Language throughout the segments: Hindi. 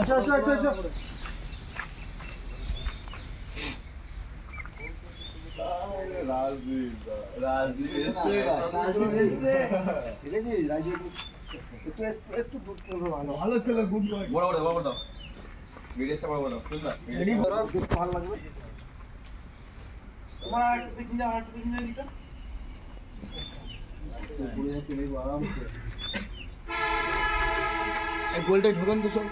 अच्छा একটু ভালো ছিল গুড বয় বড় বড় বড় বড় ভিডিওটা বড় বড় বুঝলা রেডি বড় দেখতে ভালো লাগবে তোমার একটু পিছনে যাও একটু পিছনে দিতে পুরো চলে যাবে আরাম से এই গোলটা ঢোকান তো সব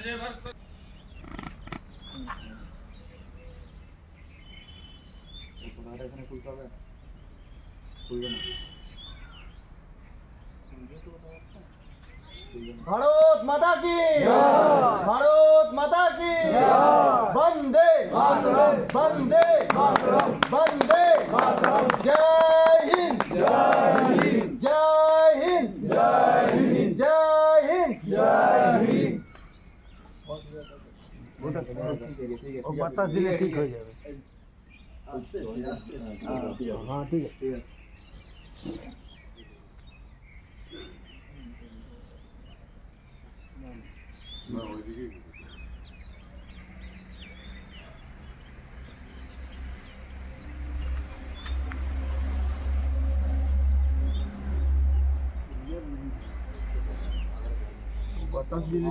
जय भारत तुम्हारे এখানে খুলতে হবে খুলবে না भारत माता की भारत माता की वंदे मातरम वंदे मातरम वंदे मातरम जय हिंद जय हिंद जय हिंद जय हिंद जय हिंद जय हिंद वो बतास दिले ठीक हो जाएगा आस्ते आस्ते हां ठीक है ना ओइदिকে बतास दिले